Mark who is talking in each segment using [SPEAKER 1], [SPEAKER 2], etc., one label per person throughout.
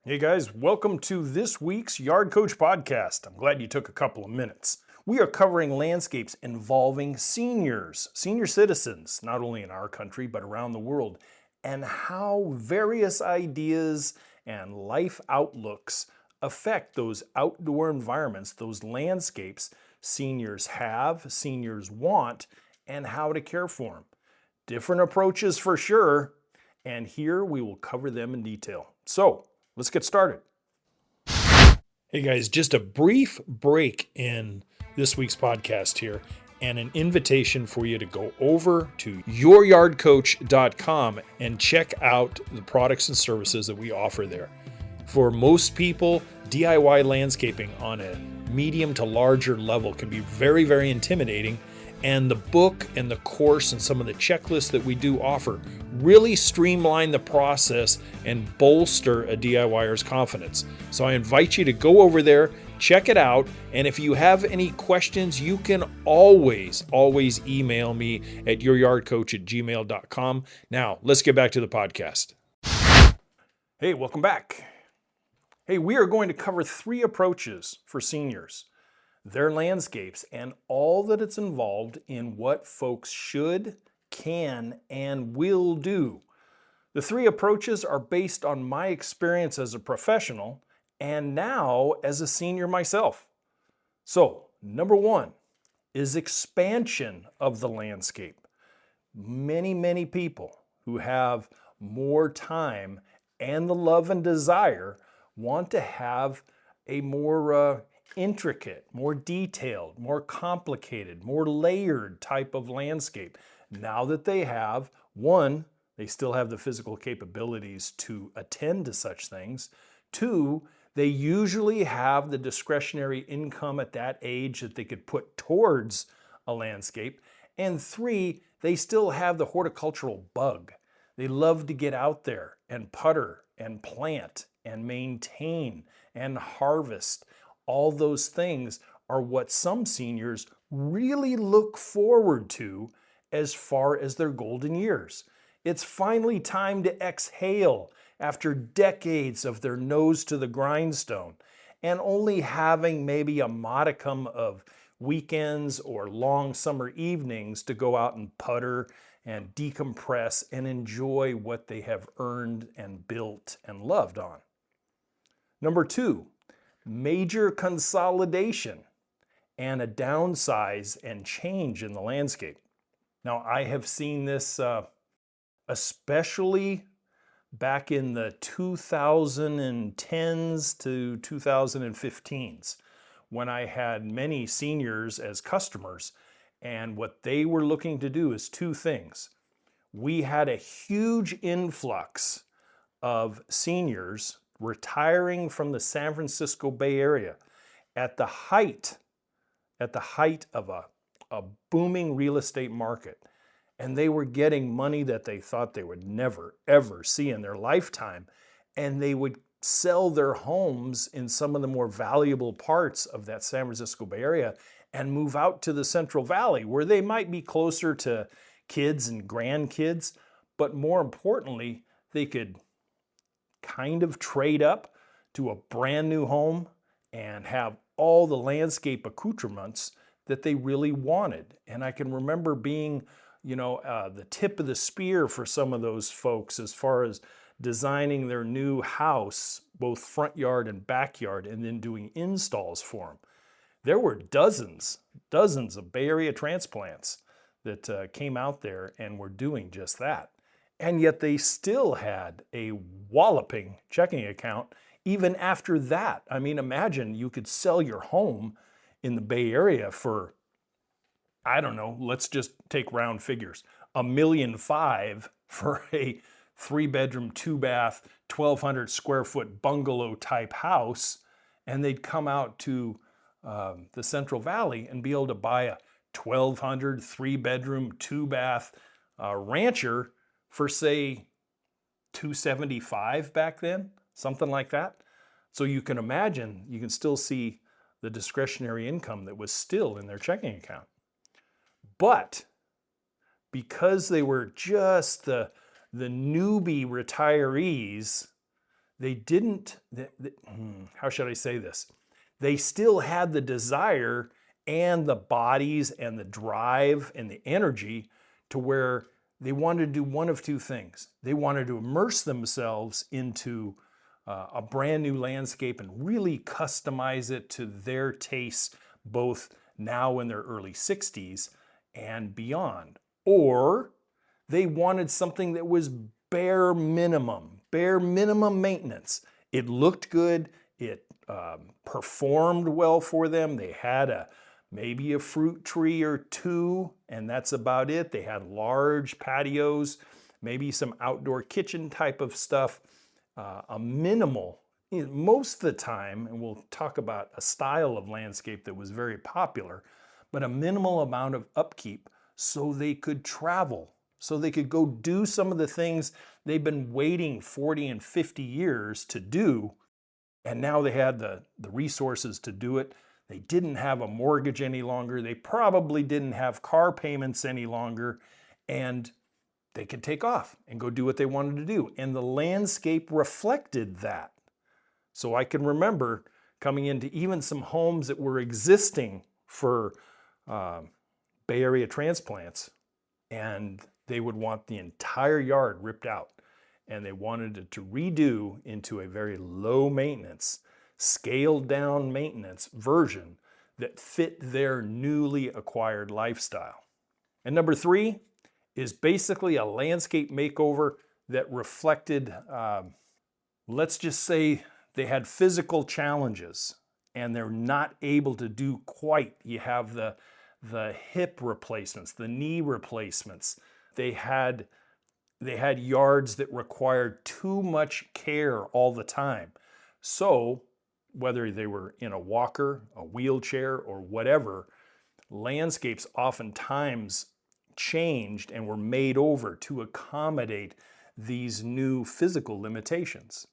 [SPEAKER 1] Hey guys, welcome to this week's Yard Coach podcast. I'm glad you took a couple of minutes. We are covering landscapes involving seniors, senior citizens, not only in our country but around the world, and how various ideas and life outlooks affect those outdoor environments, those landscapes seniors have, seniors want, and how to care for them. Different approaches for sure, and here we will cover them in detail. So, let's get started. Hey guys, just a brief break in this week's podcast here and an invitation for you to go over to youryardcoach.com and check out the products and services that we offer there. For most people, DIY landscaping on a medium to larger level can be very, very intimidating. And the book and the course and some of the checklists that we do offer really streamline the process and bolster a DIYer's confidence. So I invite you to go over there, check it out, and if you have any questions, you can always email me at youryardcoach@gmail.com. Now, let's get back to the podcast. Hey, welcome back. Hey, we are going to cover 3 approaches for seniors, their landscapes, and all that it's involved in what folks should, can, and will do. The 3 approaches are based on my experience as a professional and now as a senior myself. So, number 1 is expansion of the landscape. Many people who have more time and the love and desire want to have a more intricate, more detailed, more complicated, more layered type of landscape. Now that they have, 1, they still have the physical capabilities to attend to such things. 2, they usually have the discretionary income at that age that they could put towards a landscape. And 3, they still have the horticultural bug. They love to get out there and putter and plant and maintain and harvest. All those things are what some seniors really look forward to as far as their golden years. It's finally time to exhale after decades of their nose to the grindstone and only having maybe a modicum of weekends or long summer evenings to go out and putter and decompress and enjoy what they have earned and built and loved on. Number 2, major consolidation and a downsize and change in the landscape. Now, I have seen this especially back in the 2010s to 2015s when I had many seniors as customers, and what they were looking to do is 2 things. We had a huge influx of seniors retiring from the San Francisco Bay Area at the height of a booming real estate market. And they were getting money that they thought they would never, ever see in their lifetime. And they would sell their homes in some of the more valuable parts of that San Francisco Bay Area and move out to the Central Valley, where they might be closer to kids and grandkids. But more importantly, they could kind of trade up to a brand new home and have all the landscape accoutrements that they really wanted. And I can remember being, the tip of the spear for some of those folks as far as designing their new house, both front yard and backyard, and then doing installs for them. There were dozens of Bay Area transplants that came out there and were doing just that. And yet they still had a walloping checking account even after that. I mean, imagine you could sell your home in the Bay Area for, I don't know, let's just take round figures, $1.5 million for a 3-bedroom, 2-bath, 1,200 square foot bungalow type house. And they'd come out to the Central Valley and be able to buy a 1,200, 3-bedroom, 2-bath rancher for, say, $275 back then, something like that. So you can imagine, you can still see the discretionary income that was still in their checking account. But because they were just the newbie retirees, they didn't, how should I say this? They still had the desire and the bodies and the drive and the energy to where they wanted to do one of two things. They wanted to immerse themselves into a brand new landscape and really customize it to their tastes, both now in their early 60s and beyond. Or they wanted something that was bare minimum maintenance. It looked good, it performed well for them. They had maybe a fruit tree or two, and that's about it. They had large patios, maybe some outdoor kitchen type of stuff, a minimal, most of the time, and we'll talk about a style of landscape that was very popular, but a minimal amount of upkeep so they could travel, so they could go do some of the things they've been waiting 40 and 50 years to do, and now they had the resources to do it. They didn't have a mortgage any longer. They probably didn't have car payments any longer, and they could take off and go do what they wanted to do. And the landscape reflected that. So I can remember coming into even some homes that were existing for Bay Area transplants, and they would want the entire yard ripped out, and they wanted it to redo into a very low maintenance, scaled down maintenance version that fit their newly acquired lifestyle. And number 3 is basically a landscape makeover that reflected, let's just say they had physical challenges and they're not able to do quite. You have the hip replacements, the knee replacements. They had yards that required too much care all the time. So whether they were in a walker, a wheelchair, or whatever, landscapes oftentimes changed and were made over to accommodate these new physical limitations.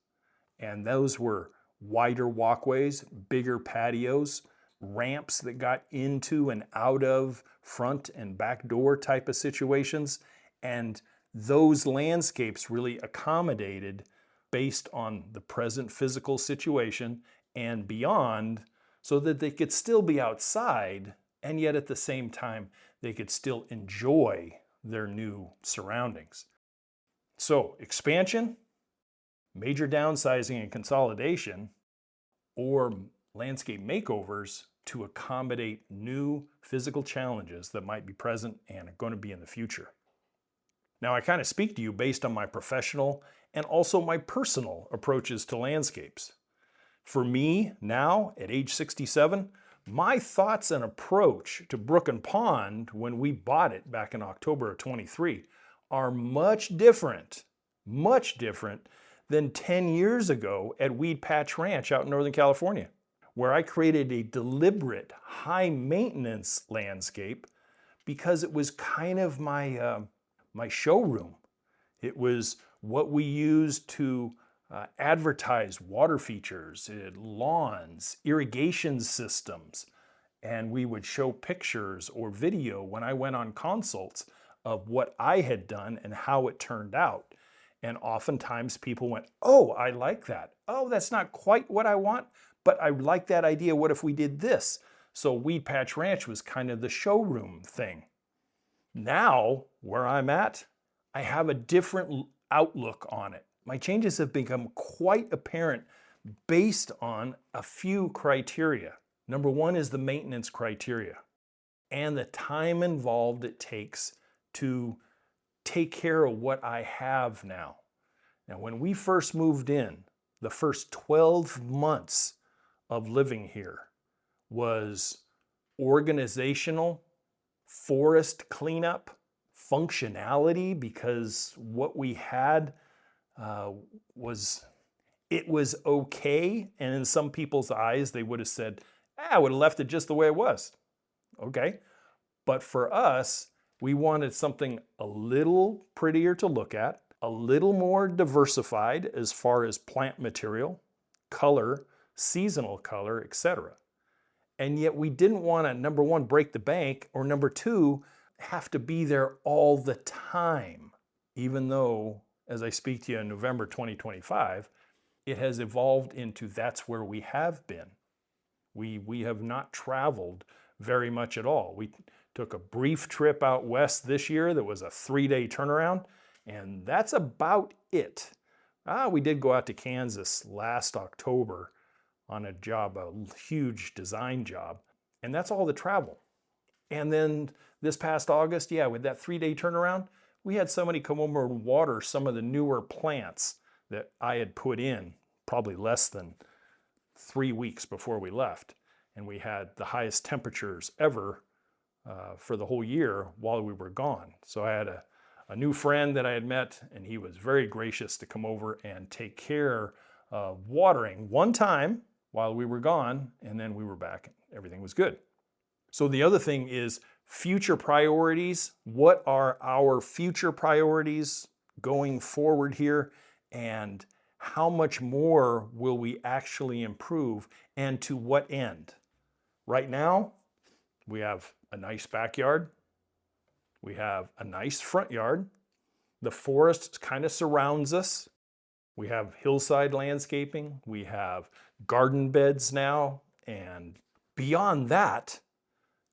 [SPEAKER 1] And those were wider walkways, bigger patios, ramps that got into and out of front and back door type of situations. And those landscapes really accommodated based on the present physical situation and beyond, so that they could still be outside and yet at the same time they could still enjoy their new surroundings. So expansion, major downsizing and consolidation, or landscape makeovers to accommodate new physical challenges that might be present and are going to be in the future. Now, I kind of speak to you based on my professional and also my personal approaches to landscapes. For me, now at age 67, my thoughts and approach to Brook and Pond when we bought it back in October of 23 are much different than 10 years ago at Weed Patch Ranch out in Northern California, where I created a deliberate high maintenance landscape because it was kind of my showroom. It was what we used to advertise water features, lawns, irrigation systems, and we would show pictures or video when I went on consults of what I had done and how it turned out. And oftentimes people went, "Oh, I like that. Oh, that's not quite what I want, but I like that idea. What if we did this?" So Weed Patch Ranch was kind of the showroom thing. Now, where I'm at, I have a different outlook on it. My changes have become quite apparent based on a few criteria. Number 1 is the maintenance criteria and the time involved it takes to take care of what I have now. Now, when we first moved in, the first 12 months of living here was organizational, forest cleanup, functionality, because what we had was okay, and in some people's eyes they would have said, I would have left it just the way it was. Okay, but for us, we wanted something a little prettier to look at, a little more diversified as far as plant material, color, seasonal color, etc. And yet we didn't want to, number 1, break the bank, or number 2, have to be there all the time, even though, as I speak to you in November 2025, it has evolved into that's where we have been. We have not traveled very much at all. We took a brief trip out west this year that was a 3-day turnaround, and that's about it. We did go out to Kansas last October on a job, a huge design job, and that's all the travel. And then this past August, with that 3-day turnaround, we had somebody come over and water some of the newer plants that I had put in probably less than 3 weeks before we left. And we had the highest temperatures ever for the whole year while we were gone. So I had a new friend that I had met, and he was very gracious to come over and take care of watering one time while we were gone, and then we were back and everything was good. So the other thing is future priorities. What are our future priorities going forward here? And how much more will we actually improve, and to what end? Right now, we have a nice backyard. We have a nice front yard. The forest kind of surrounds us. We have hillside landscaping. We have garden beds now. And beyond that,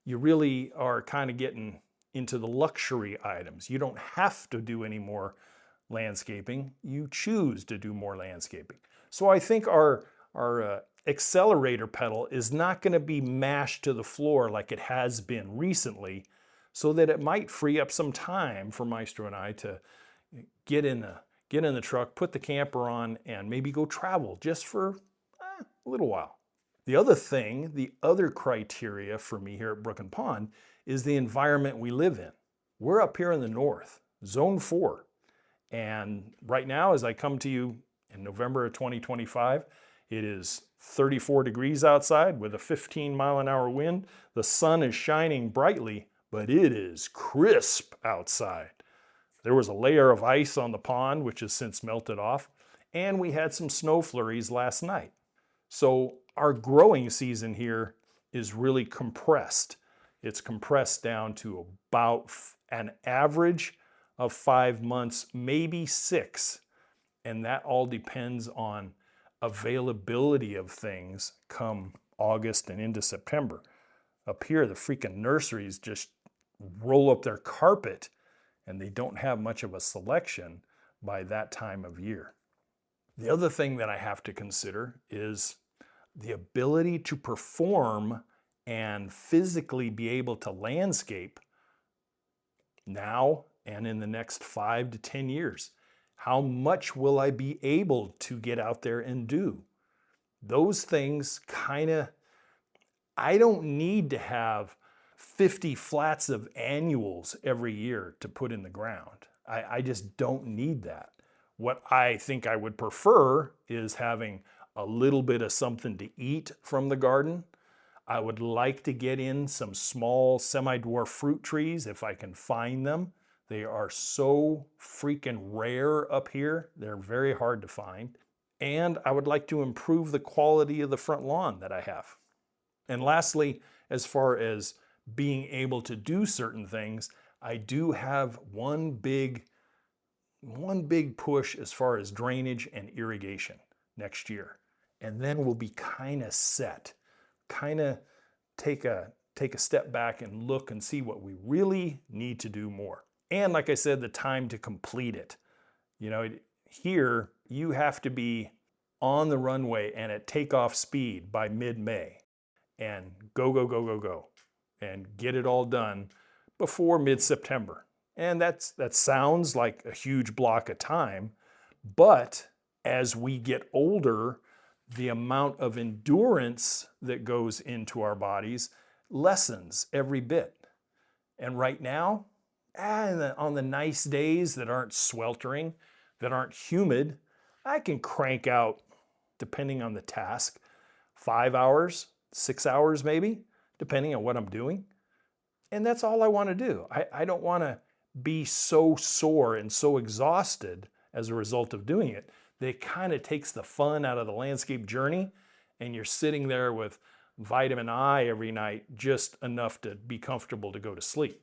[SPEAKER 1] you really are kind of getting into the luxury items. You don't have to do any more landscaping. You choose to do more landscaping. So I think our accelerator pedal is not going to be mashed to the floor like it has been recently, so that it might free up some time for Maestro and I to get in the truck, put the camper on, and maybe go travel just for a little while. The other thing, the other criteria for me here at Brook and Pond is the environment we live in. We're up here in the north, zone 4. And right now, as I come to you in November of 2025, it is 34 degrees outside with a 15-mile-an-hour wind. The sun is shining brightly, but it is crisp outside. There was a layer of ice on the pond, which has since melted off, and we had some snow flurries last night. So our growing season here is really compressed. It's compressed down to about an average of 5 months, maybe 6. And that all depends on availability of things come August and into September. Up here, the freaking nurseries just roll up their carpet and they don't have much of a selection by that time of year. The other thing that I have to consider is the ability to perform and physically be able to landscape now and in the next 5 to 10 years. How much will I be able to get out there and do? Those things I don't need to have 50 flats of annuals every year to put in the ground. I just don't need that. What I think I would prefer is having a little bit of something to eat from the garden. I would like to get in some small semi-dwarf fruit trees if I can find them. They are so freaking rare up here. They're very hard to find. And I would like to improve the quality of the front lawn that I have. And lastly, as far as being able to do certain things, I do have one big push as far as drainage and irrigation next year. And then we'll be kind of set, kind of take a step back and look and see what we really need to do more. And like I said, the time to complete it. Here you have to be on the runway and at takeoff speed by mid-May and go, and get it all done before mid-September. And that sounds like a huge block of time, but as we get older, the amount of endurance that goes into our bodies lessens every bit. And right now, on the nice days that aren't sweltering, that aren't humid, I can crank out, depending on the task, 5 hours, 6 hours maybe, depending on what I'm doing. And that's all I want to do. I don't want to be so sore and so exhausted as a result of doing it that it kind of takes the fun out of the landscape journey, and you're sitting there with vitamin I every night, just enough to be comfortable to go to sleep.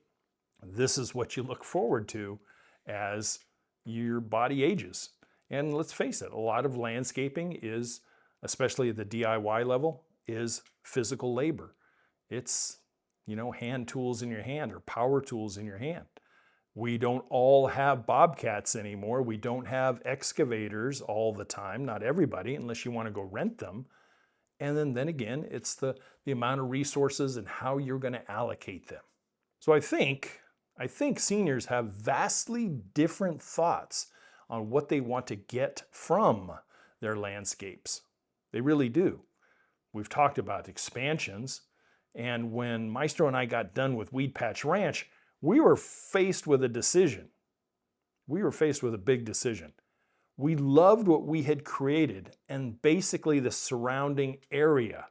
[SPEAKER 1] This is what you look forward to as your body ages. And let's face it, a lot of landscaping is, especially at the DIY level, is physical labor. It's, hand tools in your hand or power tools in your hand. We don't all have bobcats anymore. We don't have excavators all the time. Not everybody, unless you want to go rent them. And then again, it's the amount of resources and how you're going to allocate them. So I think seniors have vastly different thoughts on what they want to get from their landscapes. They really do. We've talked about expansions, and when Maestro and I got done with Weed Patch Ranch, we were faced with a decision. We were faced with a big decision. We loved what we had created and basically the surrounding area,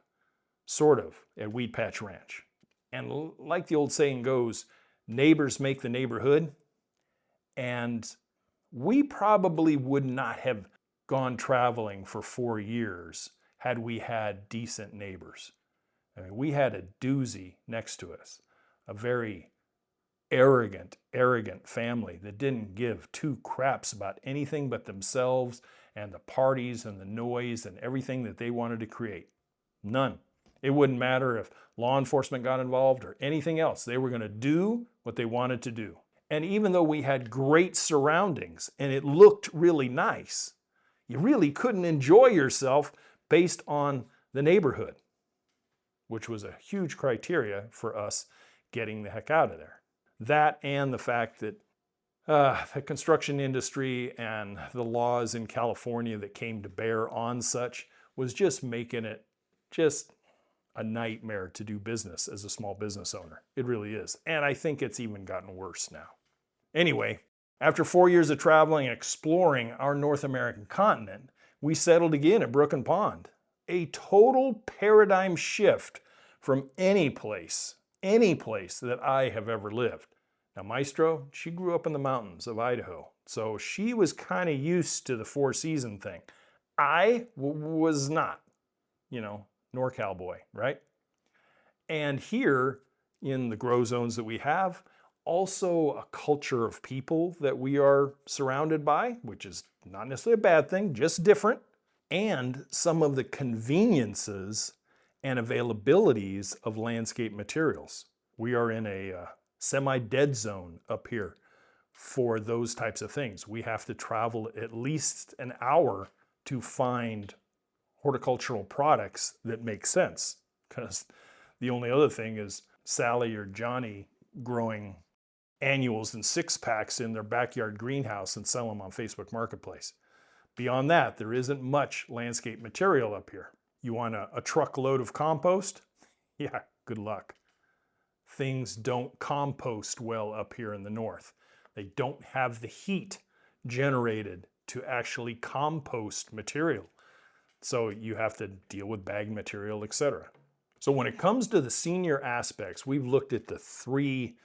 [SPEAKER 1] sort of, at Weed Patch Ranch. And like the old saying goes, neighbors make the neighborhood. And we probably would not have gone traveling for 4 years had we had decent neighbors. I mean, we had a doozy next to us, a very arrogant family that didn't give two craps about anything but themselves and the parties and the noise and everything that they wanted to create. None. It wouldn't matter if law enforcement got involved or anything else. They were going to do what they wanted to do. And even though we had great surroundings and it looked really nice, you really couldn't enjoy yourself based on the neighborhood, which was a huge criteria for us getting the heck out of there. That and the fact that the construction industry and the laws in California that came to bear on such was just making it just a nightmare to do business as a small business owner. It really is. And I think it's even gotten worse now. Anyway, after 4 years of traveling and exploring our North American continent, we settled again at Brook and Pond. A total paradigm shift from any place that I have ever lived. Now, Maestro, she grew up in the mountains of Idaho, so she was kind of used to the four-season thing. I was not, NorCal boy, right? And here in the grow zones that we have, also a culture of people that we are surrounded by, which is not necessarily a bad thing, just different, and some of the conveniences and availabilities of landscape materials. We are in a semi-dead zone up here for those types of things. We have to travel at least an hour to find horticultural products that make sense, because the only other thing is Sally or Johnny growing annuals and six-packs in their backyard greenhouse and sell them on Facebook Marketplace. Beyond that, there isn't much landscape material up here. You want a truckload of compost? Yeah, good luck. Things don't compost well up here in the north. They don't have the heat generated to actually compost material. So you have to deal with bag material, etc. So when it comes to the senior aspects, we've looked at the three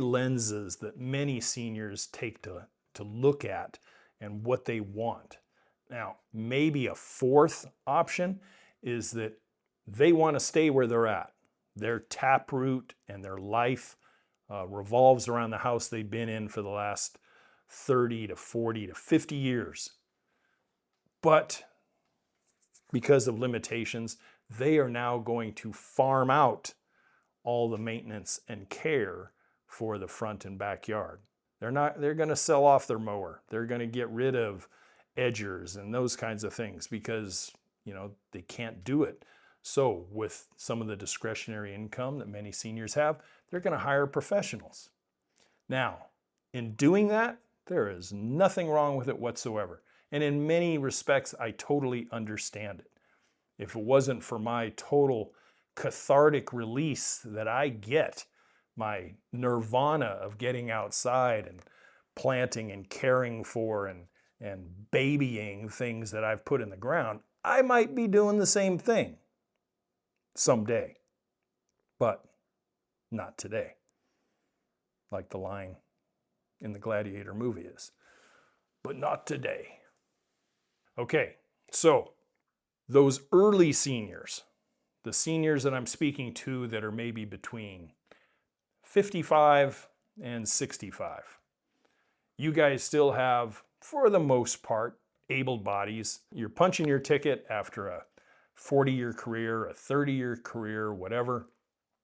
[SPEAKER 1] lenses that many seniors take to look at and what they want. Now, maybe a fourth option is that they want to stay where they're at. Their taproot and their life revolves around the house they've been in for the last 30 to 40 to 50 years. But because of limitations, they are now going to farm out all the maintenance and care for the front and backyard. They're going to sell off their mower. They're going to get rid of edgers and those kinds of things because, they can't do it. So with some of the discretionary income that many seniors have, they're going to hire professionals. Now, in doing that, there is nothing wrong with it whatsoever. And in many respects, I totally understand it. If it wasn't for my total cathartic release that I get, my nirvana of getting outside and planting and caring for and babying things that I've put in the ground, I might be doing the same thing someday, but not today, like the line in the Gladiator movie is, but not today. Okay, so those early seniors, the seniors that I'm speaking to that are maybe between 55 and 65, you guys still have for the most part, able bodies. You're punching your ticket after a 40-year career, a 30-year career, whatever.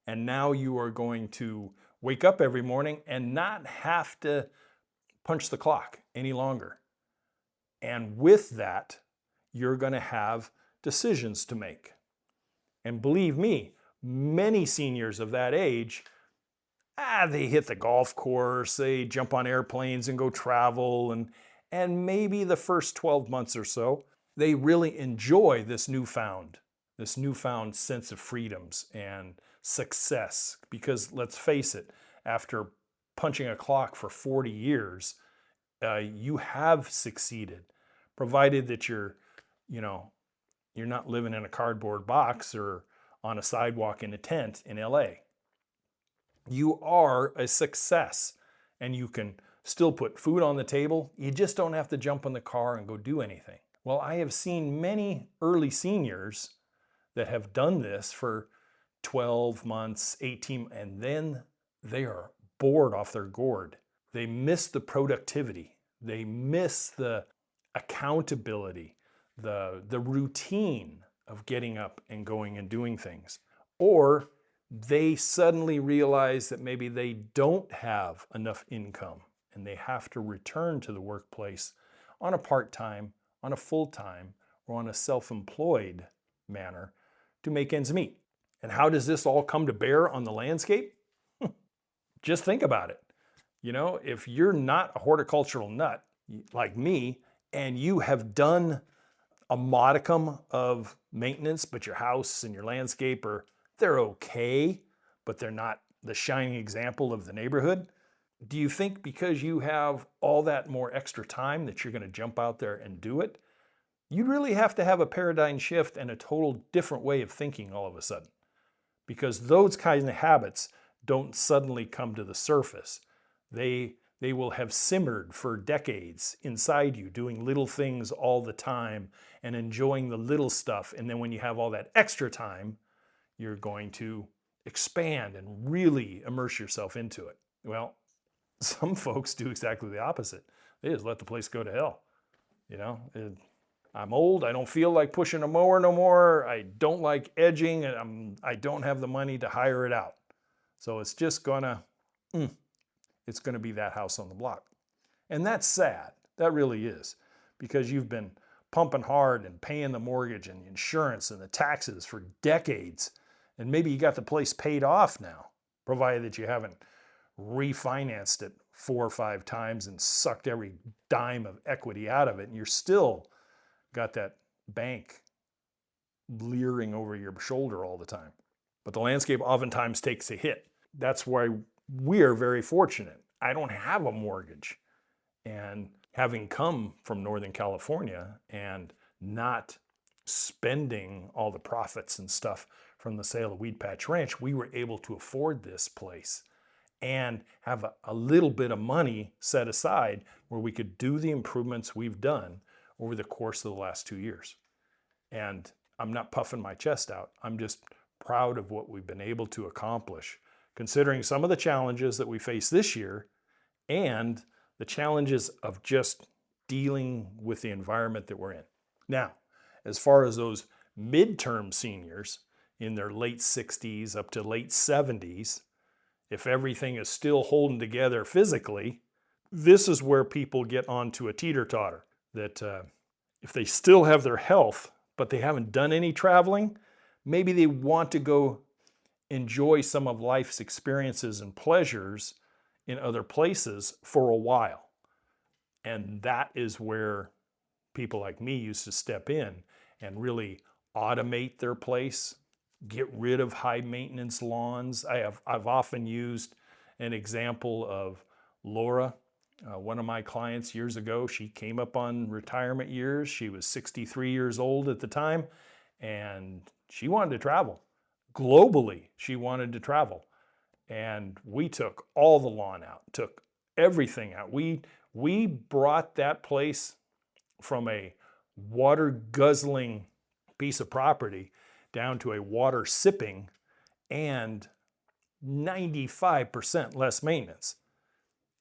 [SPEAKER 1] And now you are going to wake up every morning and not have to punch the clock any longer. And with that, you're going to have decisions to make. And believe me, many seniors of that age, they hit the golf course, they jump on airplanes and go travel, and maybe the first 12 months or so, they really enjoy this newfound sense of freedoms and success. Because let's face it, after punching a clock for 40 years, you have succeeded, provided that you're not living in a cardboard box or on a sidewalk in a tent in LA. You are a success, and you can still put food on the table. You just don't have to jump in the car and go do anything. Well, I have seen many early seniors that have done this for 12 months, 18, and then they are bored off their gourd. They miss the productivity. They miss the accountability, the routine of getting up and going and doing things. Or they suddenly realize that maybe they don't have enough income and they have to return to the workplace on a part-time, on a full-time, or on a self-employed manner to make ends meet. And how does this all come to bear on the landscape? Just think about it. If you're not a horticultural nut like me, and you have done a modicum of maintenance, but your house and your landscape they're okay, but they're not the shining example of the neighborhood. Do you think because you have all that more extra time that you're going to jump out there and do it? You really have to have a paradigm shift and a total different way of thinking all of a sudden, because those kinds of habits don't suddenly come to the surface. They will have simmered for decades inside you, doing little things all the time and enjoying the little stuff. And then when you have all that extra time, you're going to expand and really immerse yourself into it. Well, some folks do exactly the opposite. They just let the place go to hell. I'm old, I don't feel like pushing a mower no more, I don't like edging, and I don't have the money to hire it out. So it's just gonna be that house on the block. And that's sad, that really is, because you've been pumping hard and paying the mortgage and the insurance and the taxes for decades. And maybe you got the place paid off now, provided that you haven't refinanced it 4 or 5 times and sucked every dime of equity out of it. And you're still got that bank leering over your shoulder all the time. But the landscape oftentimes takes a hit. That's why we are very fortunate. I don't have a mortgage. And having come from Northern California and not spending all the profits and stuff from the sale of Weed Patch Ranch, we were able to afford this place and have a little bit of money set aside where we could do the improvements we've done over the course of the last 2 years. And I'm not puffing my chest out. I'm just proud of what we've been able to accomplish, considering some of the challenges that we face this year and the challenges of just dealing with the environment that we're in. Now, as far as those midterm seniors in their late 60s up to late 70s, if everything is still holding together physically, this is where people get onto a teeter-totter. That if they still have their health, but they haven't done any traveling, maybe they want to go enjoy some of life's experiences and pleasures in other places for a while. And that is where people like me used to step in and really automate their place, get rid of high maintenance lawns. I've often used an example of Laura, one of my clients years ago. She came up on retirement years. She was 63 years old at the time, and she wanted to travel. Globally, she wanted to travel. And we took all the lawn out, took everything out. We brought that place from a water guzzling piece of property down to a water sipping and 95% less maintenance.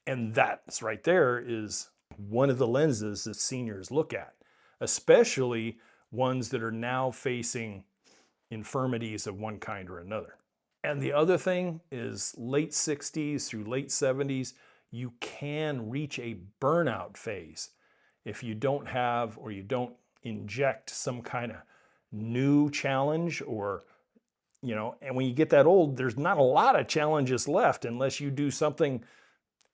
[SPEAKER 1] And that's right there is one of the lenses that seniors look at, especially ones that are now facing infirmities of one kind or another. And the other thing is late 60s through late 70s, you can reach a burnout phase if you don't have or you don't inject some kind of new challenge or, and when you get that old, there's not a lot of challenges left unless you do something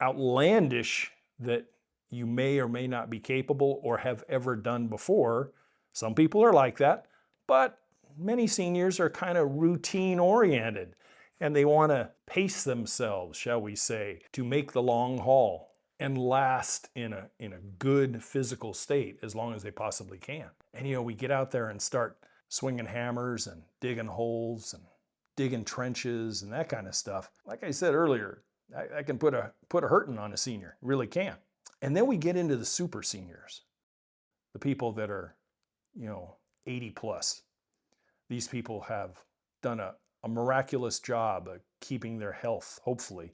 [SPEAKER 1] outlandish that you may or may not be capable or have ever done before. Some people are like that, but many seniors are kind of routine oriented and they want to pace themselves, shall we say, to make the long haul and last in a good physical state as long as they possibly can. And we get out there and start swinging hammers and digging holes and digging trenches and that kind of stuff. Like I said earlier, I can put a hurting on a senior, really can. And then we get into the super seniors, the people that are, 80 plus. These people have done a miraculous job of keeping their health, hopefully.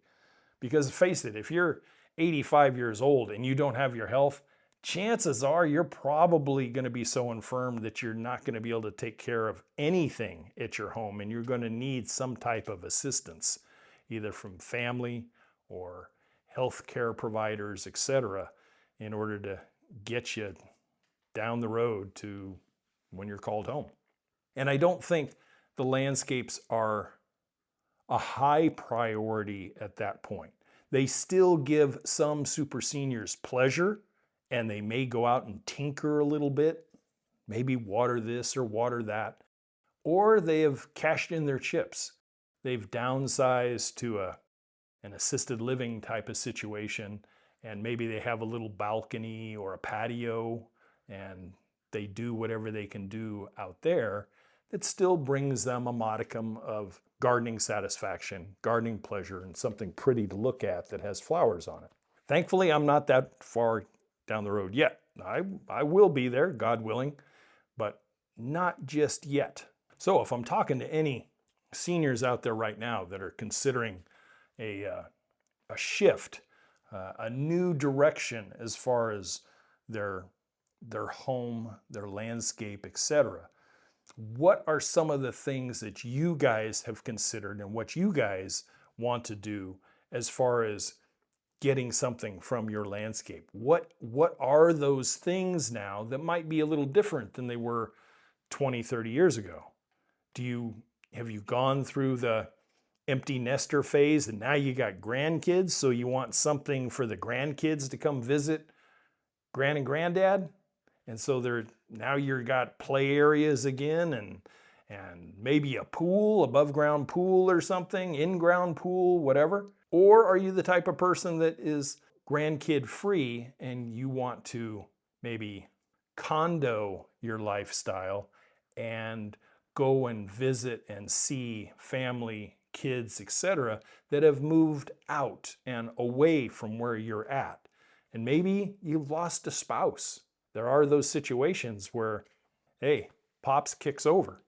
[SPEAKER 1] Because face it, if you're 85 years old and you don't have your health, chances are you're probably going to be so infirm that you're not going to be able to take care of anything at your home, and you're going to need some type of assistance, either from family or health care providers, etc., in order to get you down the road to when you're called home. And I don't think the landscapes are a high priority at that point. They still give some super seniors pleasure, and they may go out and tinker a little bit, maybe water this or water that, or they have cashed in their chips. They've downsized to an assisted living type of situation, and maybe they have a little balcony or a patio, and they do whatever they can do out there that still brings them a modicum of gardening satisfaction, gardening pleasure, and something pretty to look at that has flowers on it. Thankfully, I'm not that far down the road yet. I will be there, God willing, but not just yet. So if I'm talking to any seniors out there right now that are considering a shift, a new direction as far as their home, their landscape, etc., what are some of the things that you guys have considered and what you guys want to do as far as getting something from your landscape? What are those things now that might be a little different than they were 20, 30 years ago? Have you gone through the empty nester phase and now you got grandkids, so you want something for the grandkids to come visit Gran and Granddad? And so now you've got play areas again and maybe a pool, above ground pool or something, in-ground pool, whatever. Or are you the type of person that is grandkid free and you want to maybe condo your lifestyle and go and visit and see family, kids, etc., that have moved out and away from where you're at? And maybe you've lost a spouse. There are those situations where, hey, Pops kicks over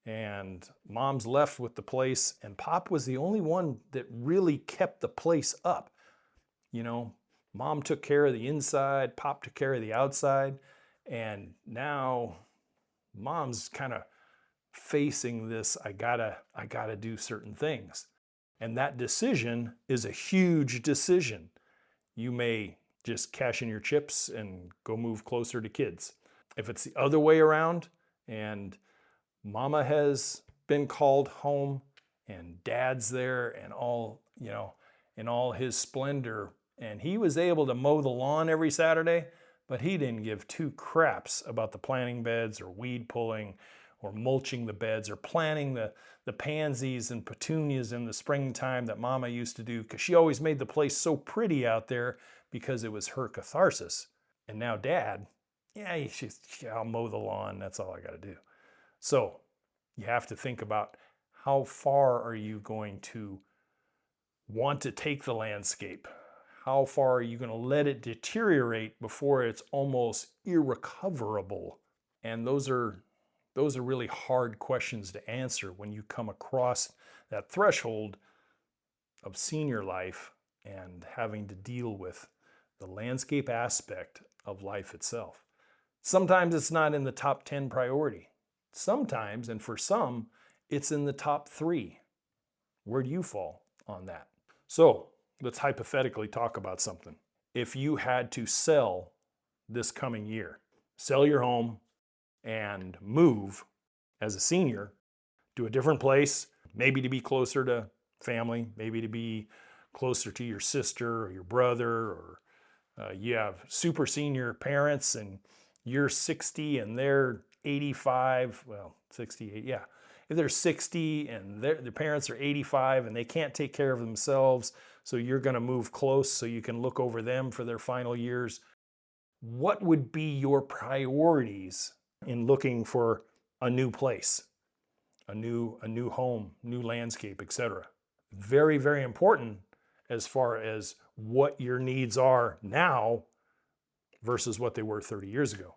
[SPEAKER 1] and Mom's left with the place, and Pop was the only one that really kept the place up. Mom took care of the inside, Pop took care of the outside, and now Mom's kind of facing this, I gotta do certain things. And that decision is a huge decision. You may just cash in your chips and go move closer to kids. If it's the other way around and Mama has been called home and Dad's there and all, in all his splendor, and he was able to mow the lawn every Saturday, but he didn't give two craps about the planting beds or weed pulling or mulching the beds or planting the pansies and petunias in the springtime that Mama used to do, because she always made the place so pretty out there because it was her catharsis. And now Dad, I'll mow the lawn, that's all I gotta do. So you have to think about how far are you going to want to take the landscape? How far are you going to let it deteriorate before it's almost irrecoverable? And those are really hard questions to answer when you come across that threshold of senior life and having to deal with the landscape aspect of life itself. Sometimes it's not in the top 10 priority. Sometimes, and for some, it's in the top 3. Where do you fall on that? So let's hypothetically talk about something. If you had to sell this coming year, sell your home and move as a senior to a different place, maybe to be closer to family, maybe to be closer to your sister or your brother, or you have super senior parents and you're 60 and they're 85, well, 68, yeah. If they're 60 and their parents are 85 and they can't take care of themselves, so you're going to move close so you can look over them for their final years, what would be your priorities in looking for a new place, a new home, new landscape, etc.? Very, very important as far as what your needs are now versus what they were 30 years ago.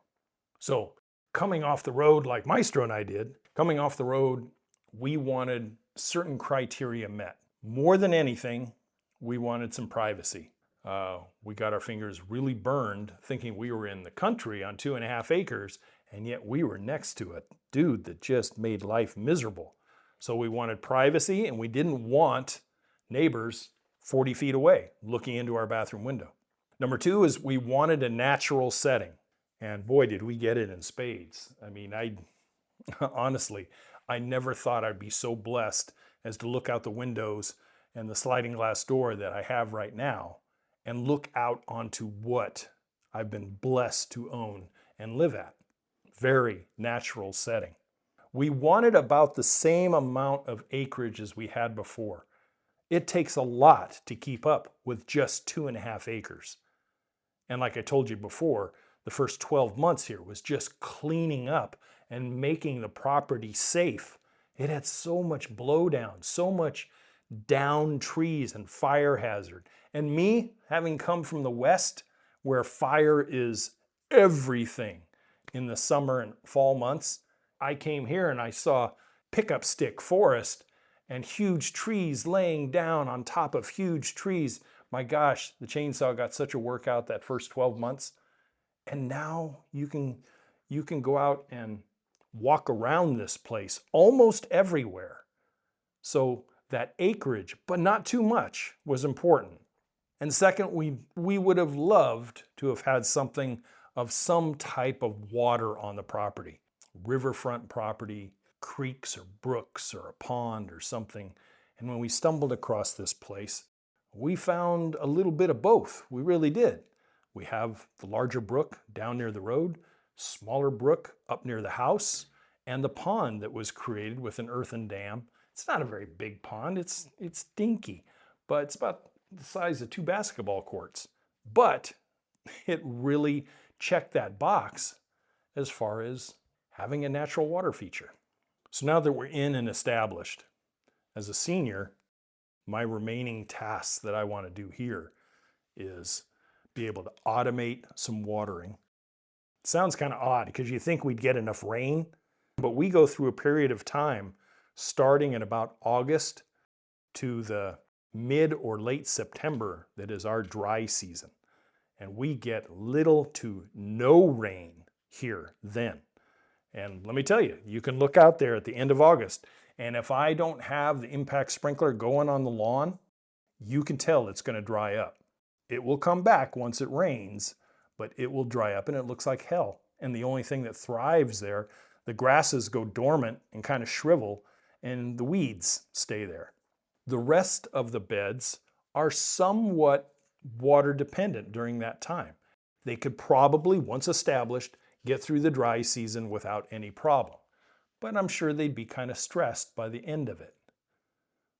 [SPEAKER 1] So coming off the road like Maestro and I did, coming off the road, we wanted certain criteria met. More than anything, we wanted some privacy. We got our fingers really burned thinking we were in the country on 2.5 acres, and yet we were next to a dude that just made life miserable. So we wanted privacy, and we didn't want neighbors 40 feet away looking into our bathroom window. Number 2 is we wanted a natural setting. And boy, did we get it in spades. I mean, honestly, I never thought I'd be so blessed as to look out the windows and the sliding glass door that I have right now and look out onto what I've been blessed to own and live at. Very natural setting. We wanted about the same amount of acreage as we had before. It takes a lot to keep up with just 2.5 acres. And like I told you before, the first 12 months here was just cleaning up and making the property safe. It had so much blowdown, so much down trees and fire hazard. And me, having come from the West, where fire is everything in the summer and fall months, I came here and I saw pickup stick forest and huge trees laying down on top of huge trees. My gosh, the chainsaw got such a workout that first 12 months. And now you can go out and walk around this place almost everywhere. So that acreage, but not too much, was important. And second, we would have loved to have had something of some type of water on the property. Riverfront property, creeks or brooks or a pond or something. And when we stumbled across this place, we found a little bit of both. We really did. We have the larger brook down near the road, smaller brook up near the house, and the pond that was created with an earthen dam. It's not a very big pond, it's dinky, but it's about the size of 2 basketball courts. But it really checked that box as far as having a natural water feature. So now that we're in and established, as a senior, my remaining tasks that I want to do here is be able to automate some watering. It sounds kind of odd because you think we'd get enough rain, but we go through a period of time starting in about August to the mid or late September that is our dry season. And we get little to no rain here then. And let me tell you, you can look out there at the end of August, and if I don't have the impact sprinkler going on the lawn, you can tell it's going to dry up. It will come back once it rains, but it will dry up and it looks like hell. And the only thing that thrives there, the grasses go dormant and kind of shrivel, and the weeds stay there. The rest of the beds are somewhat water dependent during that time. They could probably, once established, get through the dry season without any problem. But I'm sure they'd be kind of stressed by the end of it.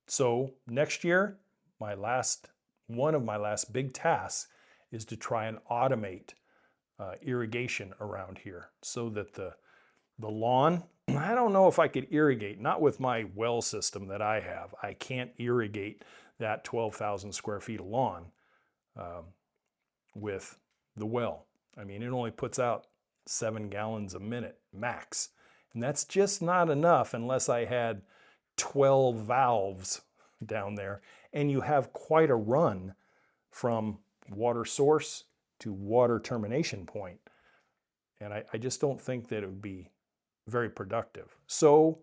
[SPEAKER 1] So next year, one of my last big tasks is to try and automate irrigation around here so that the lawn, I don't know if I could irrigate, not with my well system that I have. I can't irrigate that 12,000 square feet of lawn with the well. I mean, it only puts out 7 gallons a minute max. And that's just not enough unless I had 12 valves down there. And you have quite a run from water source to water termination point. And I just don't think that it would be very productive. So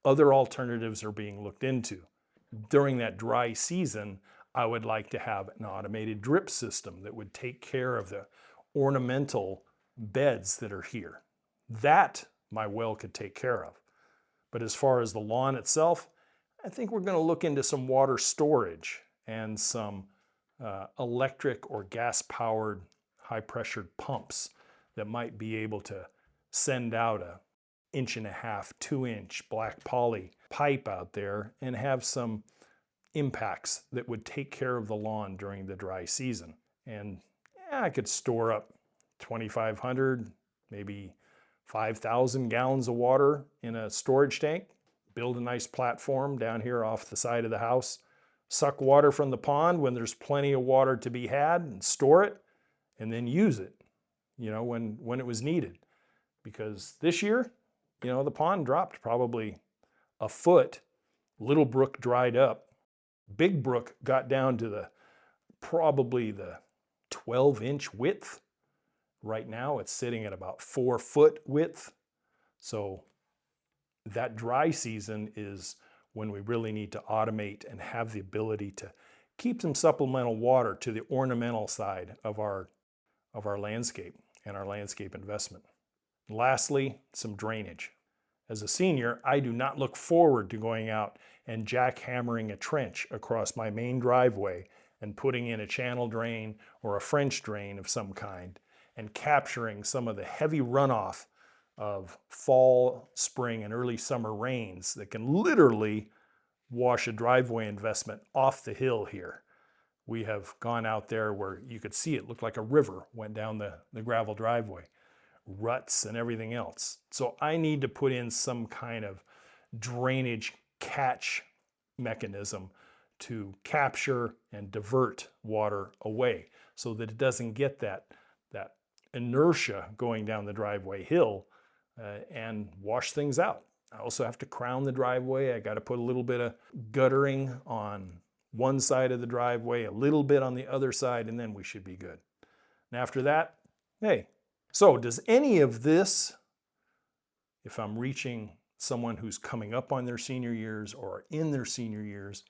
[SPEAKER 1] other alternatives are being looked into. During that dry season, I would like to have an automated drip system that would take care of the ornamental beds that are here. That my well could take care of. But as far as the lawn itself, I think we're going to look into some water storage and some electric or gas-powered high-pressured pumps that might be able to send out a 1.5-inch, 2-inch black poly pipe out there and have some impacts that would take care of the lawn during the dry season. And I could store up 2,500, maybe 5,000 gallons of water in a storage tank, build a nice platform down here off the side of the house, suck water from the pond when there's plenty of water to be had and store it, and then use it, when it was needed. Because this year, the pond dropped probably a foot. Little Brook dried up. Big Brook got down to probably the 12-inch width. Right now it's sitting at about 4-foot width. So that dry season is when we really need to automate and have the ability to keep some supplemental water to the ornamental side of our landscape and our landscape investment. Lastly, some drainage. As a senior, I do not look forward to going out and jackhammering a trench across my main driveway and putting in a channel drain or a French drain of some kind and capturing some of the heavy runoff of fall, spring, and early summer rains that can literally wash a driveway investment off the hill here. We have gone out there where you could see it looked like a river went down the gravel driveway, ruts and everything else. So I need to put in some kind of drainage catch mechanism to capture and divert water away so that it doesn't get that inertia going down the driveway hill and wash things out. I also have to crown the driveway. I got to put a little bit of guttering on one side of the driveway, a little bit on the other side, and then we should be good. And after that, hey. So does any of this, if I'm reaching someone who's coming up on their senior years or in their senior years,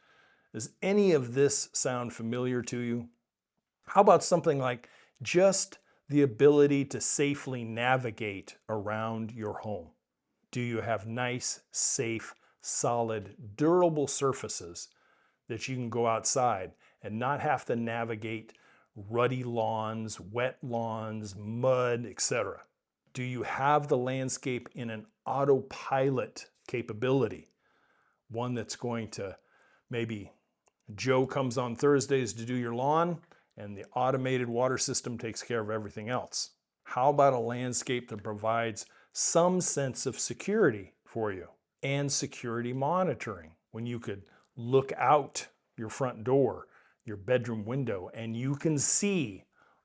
[SPEAKER 1] does any of this sound familiar to you? How about something like just the ability to safely navigate around your home? Do you have nice, safe, solid, durable surfaces that you can go outside and not have to navigate ruddy lawns, wet lawns, mud, etc.? Do you have the landscape in an autopilot capability? One that's going to, maybe Joe comes on Thursdays to do your lawn and the automated water system takes care of everything else. How about a landscape that provides some sense of security for you and security monitoring, when you could look out your front door, your bedroom window, and you can see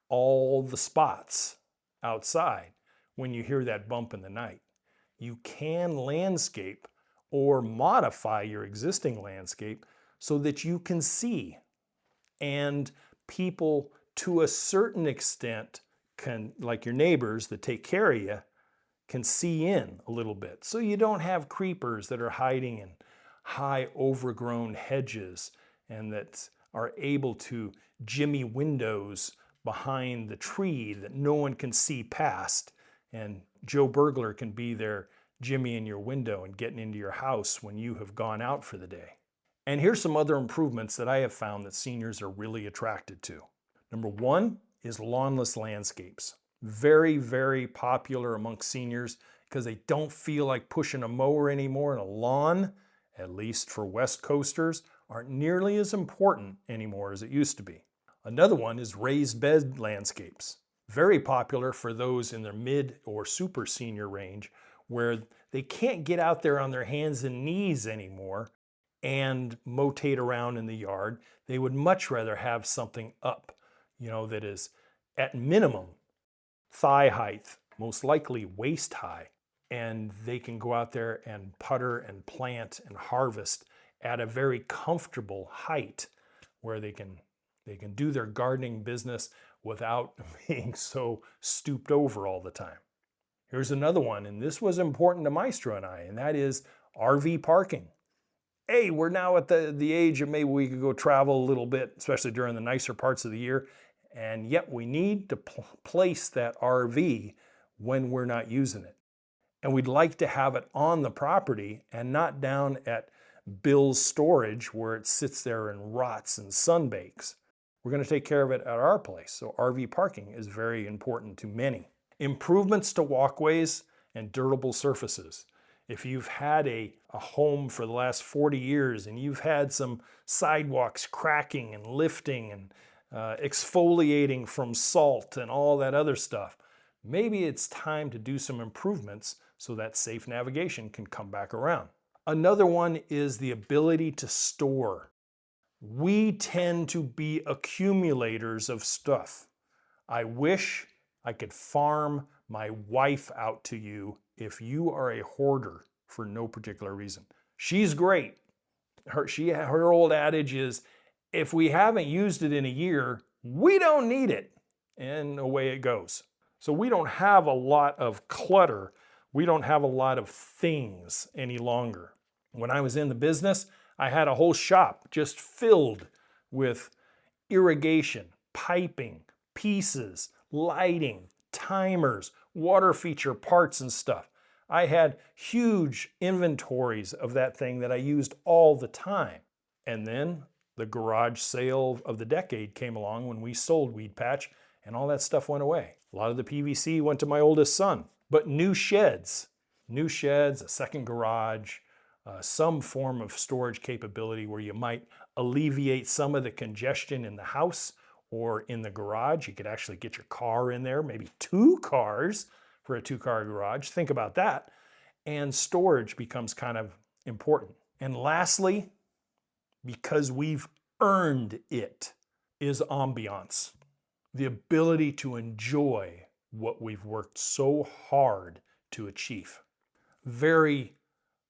[SPEAKER 1] all the spots outside when you hear that bump in the night? You can landscape or modify your existing landscape so that you can see, and people to a certain extent can, like your neighbors that take care of you, can see in a little bit. So you don't have creepers that are hiding in high overgrown hedges and that are able to jimmy windows behind the tree that no one can see past, and Joe Burglar can be there jimmying your window and getting into your house when you have gone out for the day. And here's some other improvements that I have found that seniors are really attracted to. Number one is lawnless landscapes. Very, very popular amongst seniors because they don't feel like pushing a mower anymore, and a lawn, at least for West Coasters, aren't nearly as important anymore as it used to be. Another one is raised bed landscapes. Very popular for those in their mid or super senior range where they can't get out there on their hands and knees anymore and motate around in the yard. They would much rather have something up, that is at minimum thigh height, most likely waist high, and they can go out there and putter and plant and harvest at a very comfortable height where they can do their gardening business without being so stooped over all the time. Here's another one, and this was important to Maestro and I, and that is RV parking. Hey, we're now at the age of maybe we could go travel a little bit, especially during the nicer parts of the year, and yet we need to place that RV when we're not using it. And we'd like to have it on the property and not down at Bill's storage where it sits there and rots and sunbakes. We're going to take care of it at our place. So RV parking is very important to many. Improvements to walkways and durable surfaces. If you've had a home for the last 40 years and you've had some sidewalks cracking and lifting and exfoliating from salt and all that other stuff, maybe it's time to do some improvements so that safe navigation can come back around. Another one is the ability to store. We tend to be accumulators of stuff. I wish I could farm my wife out to you if you are a hoarder for no particular reason. She's great. Her old adage is, if we haven't used it in a year, we don't need it. And away it goes. So we don't have a lot of clutter. We don't have a lot of things any longer. When I was in the business, I had a whole shop just filled with irrigation, piping, pieces, lighting, timers, water feature parts and stuff. I had huge inventories of that thing that I used all the time. And then the garage sale of the decade came along when we sold Weed Patch and all that stuff went away. A lot of the PVC went to my oldest son. But new sheds, a second garage, some form of storage capability where you might alleviate some of the congestion in the house or in the garage. You could actually get your car in there, maybe 2 cars for a 2-car garage. Think about that. And storage becomes kind of important. And lastly, because we've earned it, is ambiance. The ability to enjoy what we've worked so hard to achieve. Very,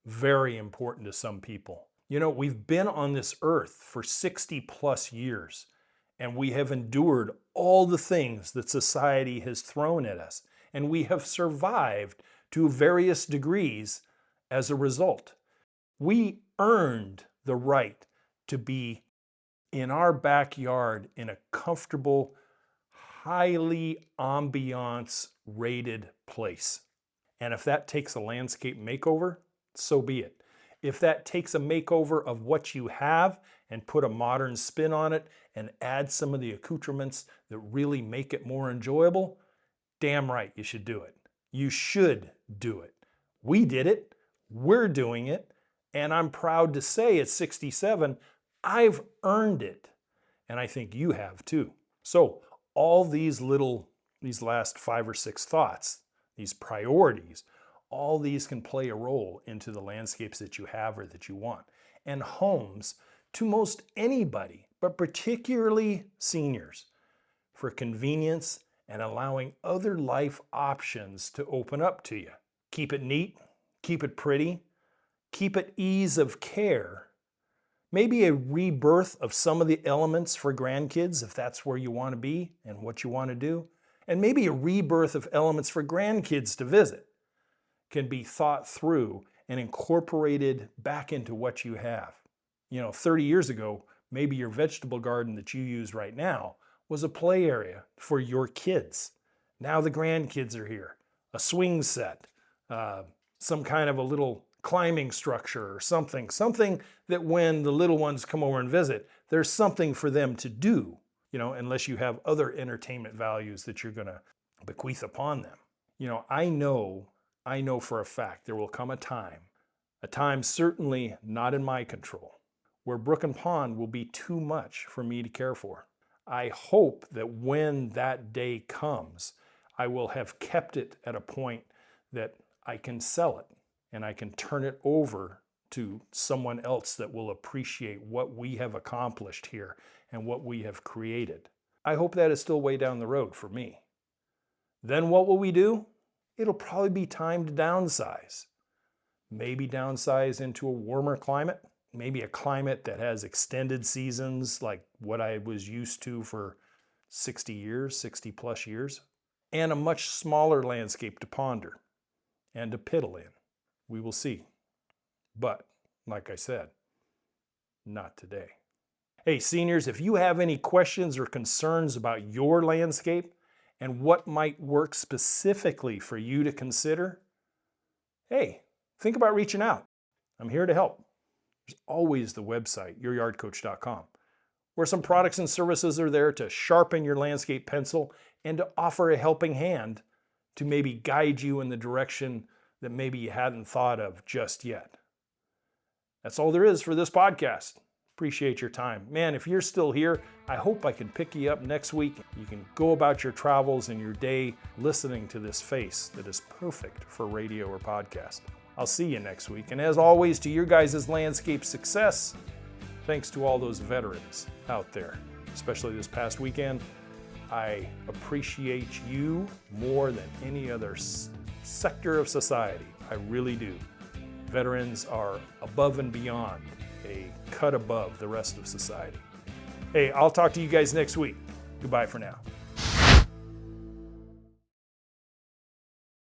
[SPEAKER 1] very important to some people. You know, we've been on this earth for 60 plus years, and we have endured all the things that society has thrown at us, and we have survived to various degrees as a result. We earned the right to be in our backyard in a comfortable, highly ambiance rated place. And if that takes a landscape makeover, so be it. If that takes a makeover of what you have and put a modern spin on it and add some of the accoutrements that really make it more enjoyable, damn right you should do it. You should do it. We did it, we're doing it, and I'm proud to say at 67, I've earned it. And I think you have too. So all these last 5 or 6 thoughts, these priorities, all these can play a role into the landscapes that you have or that you want. And homes, to most anybody, but particularly seniors, for convenience and allowing other life options to open up to you. Keep it neat, keep it pretty, keep it ease of care. Maybe a rebirth of some of the elements for grandkids, if that's where you want to be and what you want to do. And maybe a rebirth of elements for grandkids to visit can be thought through and incorporated back into what you have. You know, 30 years ago, maybe your vegetable garden that you use right now was a play area for your kids. Now the grandkids are here. A swing set, some kind of a little climbing structure or something that when the little ones come over and visit, there's something for them to do, you know, unless you have other entertainment values that you're going to bequeath upon them. You know, I know for a fact there will come a time certainly not in my control, where brook and pond will be too much for me to care for. I hope that when that day comes, I will have kept it at a point that I can sell it and I can turn it over to someone else that will appreciate what we have accomplished here and what we have created. I hope that is still way down the road for me. Then what will we do? It'll probably be time to downsize. Maybe downsize into a warmer climate, maybe a climate that has extended seasons like what I was used to for 60 years, 60 plus years, and a much smaller landscape to ponder and to piddle in. We will see. But, like I said, not today. Hey, seniors, if you have any questions or concerns about your landscape and what might work specifically for you to consider, hey, think about reaching out. I'm here to help. There's always the website, youryardcoach.com, where some products and services are there to sharpen your landscape pencil and to offer a helping hand to maybe guide you in the direction that maybe you hadn't thought of just yet. That's all there is for this podcast. Appreciate your time. Man, if you're still here, I hope I can pick you up next week. You can go about your travels and your day listening to this face that is perfect for radio or podcast. I'll see you next week. And as always, to your guys' landscape success, thanks to all those veterans out there, especially this past weekend. I appreciate you more than any other sector of society. I really do. Veterans are above and beyond, a cut above the rest of society. Hey, I'll talk to you guys next week. Goodbye for now.